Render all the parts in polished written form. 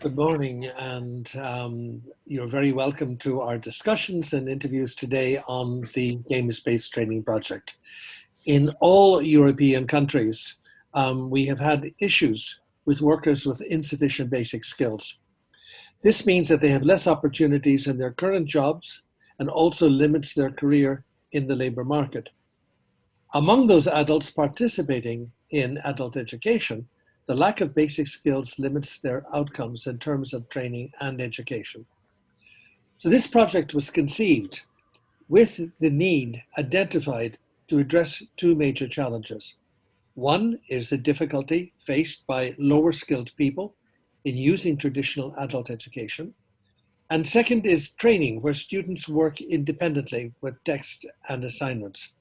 Good morning, and you're very welcome to our discussions and interviews today on the games-based training project. In all European countries, we have had issues with workers with insufficient basic skills. This means that they have less opportunities in their current jobs and also limits their career in the labour market. Among those adults participating in adult education, the lack of basic skills limits their outcomes in terms of training and education. So this project was conceived with the need identified to address two major challenges. One is the difficulty faced by lower skilled people in using traditional adult education. And second is training, where students work independently with text and assignments.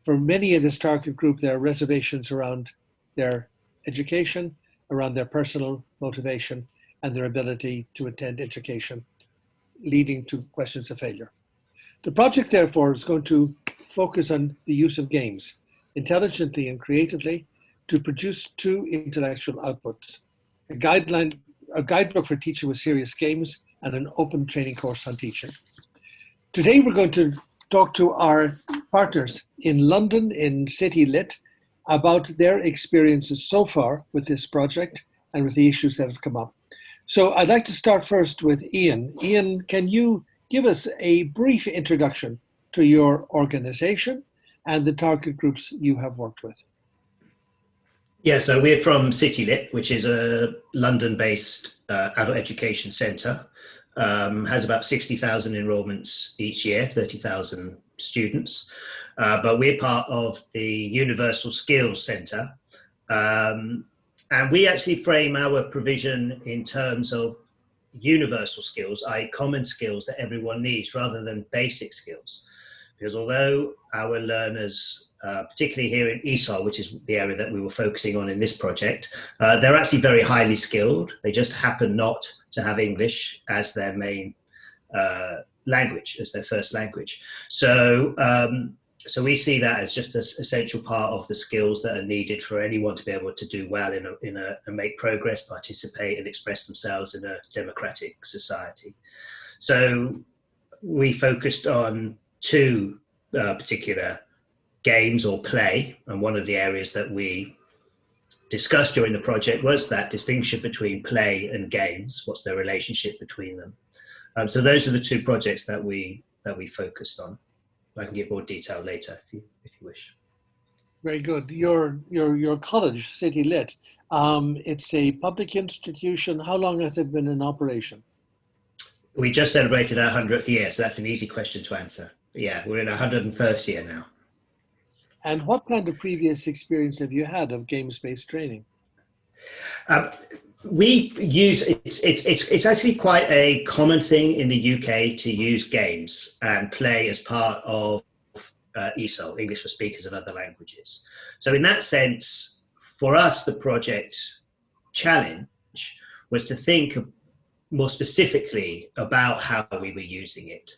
For many in this target group, there are reservations around their education, around their personal motivation, and their ability to attend education, leading to questions of failure. The project, therefore, is going to focus on the use of games, intelligently and creatively, to produce two intellectual outputs: a guidebook for teaching with serious games, and an open training course on teaching. Today, we're going to talk to our partners in London, in CityLit, about their experiences so far with this project and with the issues that have come up. So I'd like to start first with Ian. Ian, can you give us a brief introduction to your organization and the target groups you have worked with? Yeah, so we're from CityLit, which is a London-based adult education centre. Has about 60,000 enrolments each year, 30,000 students. But we're part of the Universal Skills Centre. And we actually frame our provision in terms of universal skills, i.e. common skills that everyone needs, rather than basic skills. Because although our learners, particularly here in ESOL, which is the area that we were focusing on in this project, they're actually very highly skilled. They just happen not to have English as their main language, as their first language. So we see that as just an essential part of the skills that are needed for anyone to be able to do well and make progress, participate and express themselves in a democratic society. So we focused on two particular games or play, and one of the areas that we discussed during the project was that distinction between play and games. What's the relationship between them? So those are the two projects that we focused on. I can give more detail later if you wish. Very good. Your college, CityLit, it's a public institution. How long has it been in operation? We just celebrated our 100th year, so that's an easy question to answer. But yeah, we're in our 101st year now. And what kind of previous experience have you had of games-based training? We use, it's actually quite a common thing in the UK to use games and play as part of ESOL, English for Speakers of Other Languages. So in that sense, for us, the project challenge was to think more specifically about how we were using it,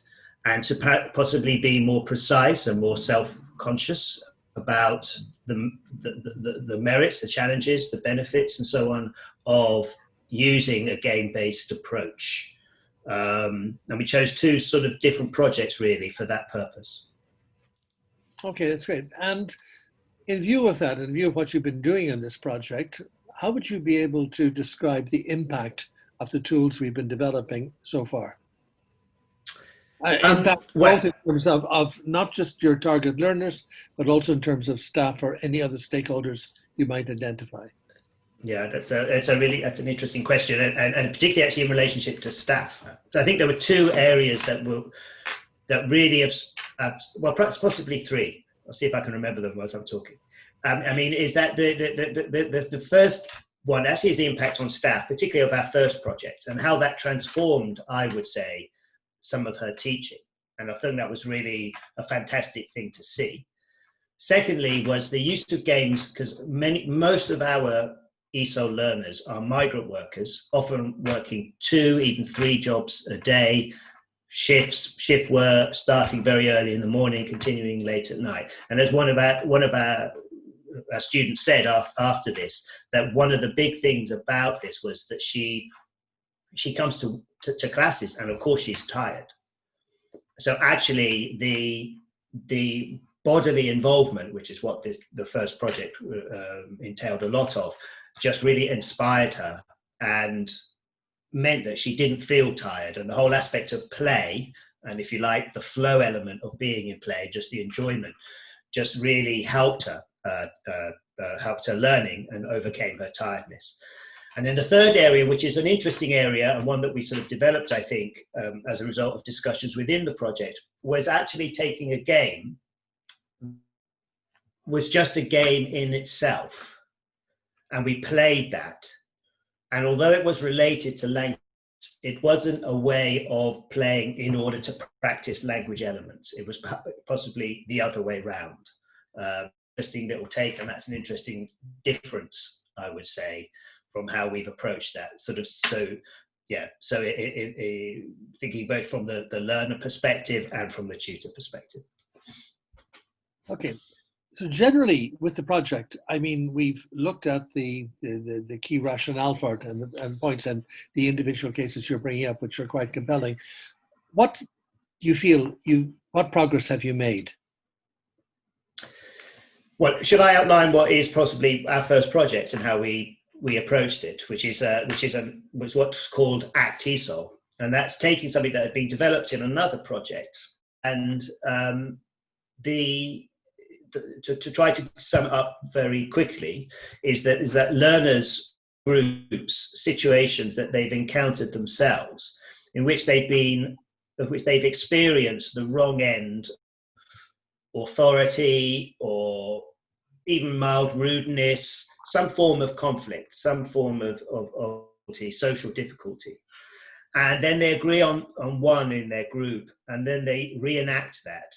and to possibly be more precise and more self-conscious about the merits, the challenges, the benefits, and so on of using a game-based approach. And we chose two sort of different projects really for that purpose. Okay, that's great. And in view of that, in view of what you've been doing in this project, how would you be able to describe the impact of the tools we've been developing so far? Impact both in terms of not just your target learners, but also in terms of staff or any other stakeholders you might identify. Yeah, that's an interesting question, and particularly actually in relationship to staff. So I think there were two areas that really have, well, perhaps possibly three. I'll see if I can remember them whilst I'm talking. I mean, is that the first one actually is the impact on staff, particularly of our first project, and how that transformed, I would say, some of her teaching. And I think that was really a fantastic thing to see. Secondly was the use of games, because most of our ESOL learners are migrant workers, often working 2, even 3 jobs a day, shift work, starting very early in the morning, continuing late at night. And as one of our students said after this, that one of the big things about this was that she she comes to classes, and of course she's tired. So actually the bodily involvement, which is what the first project entailed a lot of, just really inspired her and meant that she didn't feel tired. And the whole aspect of play, and if you like, the flow element of being in play, just the enjoyment, just really helped her learning and overcame her tiredness. And then the third area, which is an interesting area and one that we sort of developed, I think, as a result of discussions within the project, was actually taking a game, was just a game in itself. And we played that. And although it was related to language, it wasn't a way of playing in order to practice language elements. It was possibly the other way around. Interesting little take, and that's an interesting difference, I would say, from how we've approached that sort of. So yeah, so thinking both from the learner perspective and from the tutor perspective. Okay, so generally with the project, I mean, we've looked at the key rationale for it and points and the individual cases you're bringing up, which are quite compelling. What do you feel what progress have you made? Well, should I outline what is possibly our first project and how we approached it, which is what's called ACT ESOL, and that's taking something that had been developed in another project, and to try to sum it up very quickly is that learners groups situations that they've encountered themselves in which they've experienced the wrong end, authority, or even mild rudeness, some form of conflict, some form of social difficulty. And then they agree on one in their group, and then they reenact that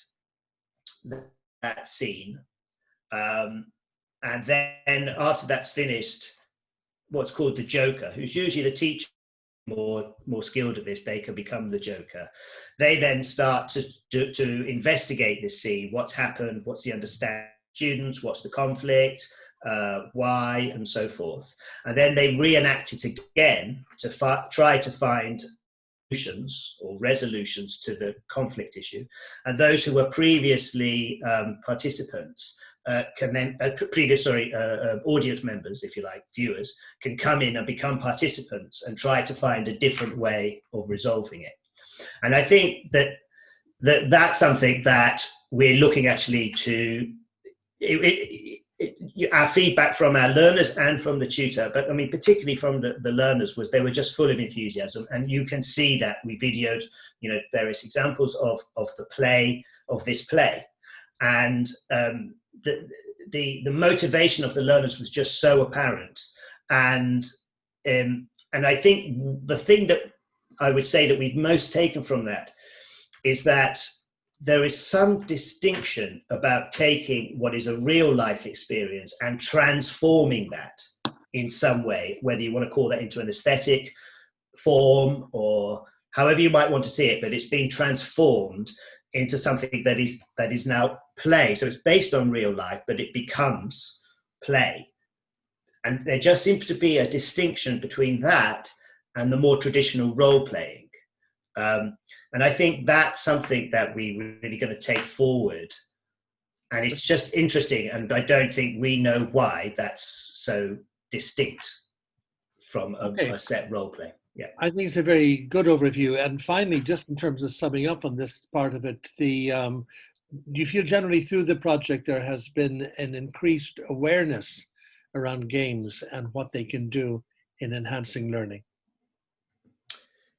scene. And then after that's finished, what's called the joker, who's usually the teacher, more skilled at this, they can become the joker. They then start to investigate this scene, what's happened, what's the understanding of students, what's the conflict, why, and so forth. And then they reenact it again to try to find solutions or resolutions to the conflict issue. And those who were previously participants can then, audience members, if you like, viewers, can come in and become participants and try to find a different way of resolving it. And I think that's something that we're looking actually to, our feedback from our learners and from the tutor, but I mean, particularly from the learners, was they were just full of enthusiasm. And you can see that we videoed, various examples of the play, of this play. And the motivation of the learners was just so apparent. And I think the thing that I would say that we've most taken from that is that there is some distinction about taking what is a real life experience and transforming that in some way, whether you want to call that into an aesthetic form or however you might want to see it, but it's been transformed into something that is now play. So it's based on real life, but it becomes play. And there just seems to be a distinction between that and the more traditional role playing. And I think that's something that we're really going to take forward. And it's just interesting. And I don't think we know why that's so distinct from a set role play. Yeah, I think it's a very good overview. And finally, just in terms of summing up on this part of it, do you feel generally through the project there has been an increased awareness around games and what they can do in enhancing learning?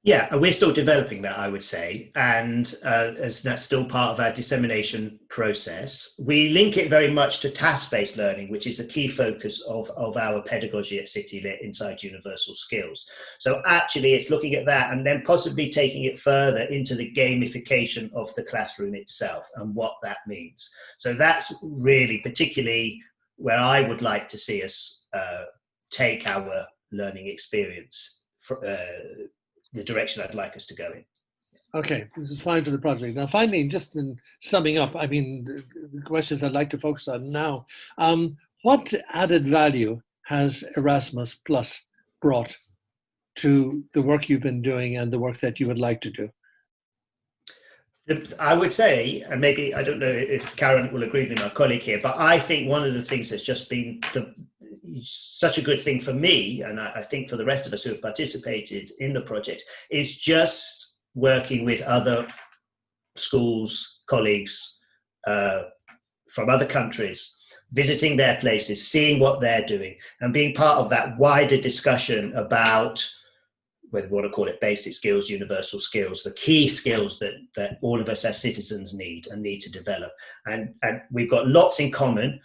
Yeah, we're still developing that, I would say, and as that's still part of our dissemination process. We link it very much to task-based learning, which is the key focus of our pedagogy at CityLit inside Universal Skills. So actually it's looking at that and then possibly taking it further into the gamification of the classroom itself and what that means. So that's really particularly where I would like to see us take our learning experience for, the direction I'd like us to go in. Okay, this is fine for the project. Now, finally, just in summing up, I mean, the questions I'd like to focus on now. What added value has Erasmus Plus brought to the work you've been doing and the work that you would like to do? I would say, and maybe I don't know if Karin will agree with my colleague here, but I think one of the things that's just been such a good thing for me, and I think for the rest of us who have participated in the project, is just working with other schools, colleagues from other countries, visiting their places, seeing what they're doing, and being part of that wider discussion about whether we want to call it basic skills, universal skills, the key skills that all of us as citizens need and need to develop. And we've got lots in common.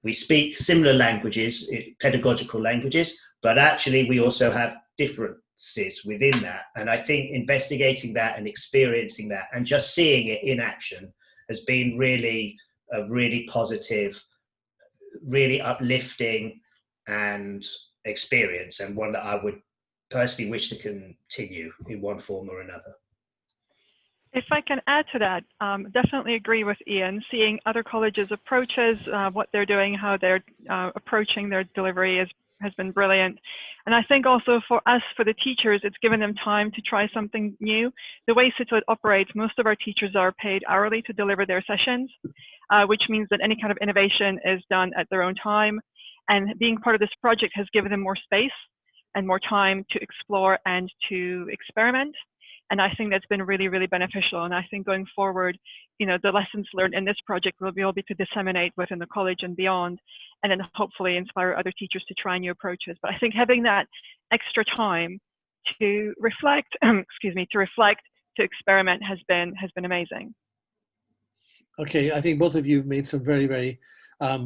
We speak similar languages, pedagogical languages, but actually we also have differences within that. And I think investigating that and experiencing that and just seeing it in action has been really a really positive, really uplifting and experience, and one that I would personally wish to continue in one form or another. If I can add to that, definitely agree with Ian. Seeing other colleges' approaches, what they're doing, how they're approaching their delivery has been brilliant. And I think also for us, for the teachers, it's given them time to try something new. The way CityLit operates, most of our teachers are paid hourly to deliver their sessions, which means that any kind of innovation is done at their own time. And being part of this project has given them more space and more time to explore and to experiment. And I think that's been really, really beneficial. And I think going forward, you know, the lessons learned in this project will be able to disseminate within the college and beyond, and then hopefully inspire other teachers to try new approaches. But I think having that extra time to reflect, to experiment has been amazing. Okay, I think both of you have made some very, very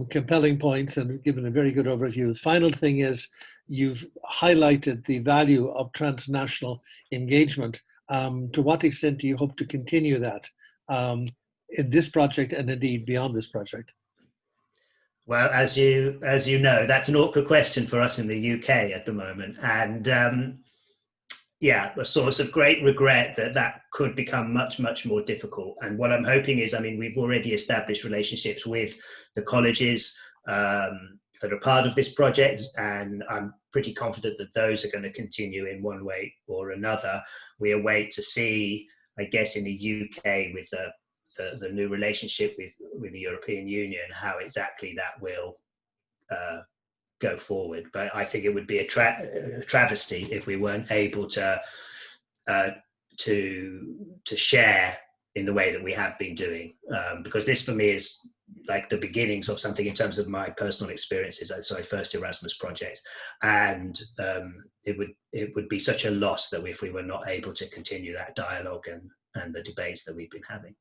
compelling points and given a very good overview. The final thing is you've highlighted the value of transnational engagement. To what extent do you hope to continue that in this project and indeed beyond this project? Well, as you know, that's an awkward question for us in the UK at the moment, and yeah, a source of great regret that could become much, much more difficult. And what I'm hoping is, I mean, we've already established relationships with the colleges that are part of this project, and I'm pretty confident that those are going to continue in one way or another. We await to see, I guess, in the UK with the new relationship with the European Union, how exactly that will go forward. But I think it would be a travesty if we weren't able to share in the way that we have been doing, because this for me is like the beginnings of something in terms of my personal experiences. So first Erasmus project, and it would be such a loss that if we were not able to continue that dialogue and the debates that we've been having.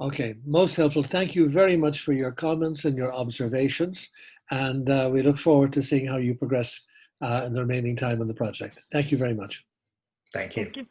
Okay, most helpful. Thank you very much for your comments and your observations. And we look forward to seeing how you progress in the remaining time on the project. Thank you very much. Thank you. Thank you.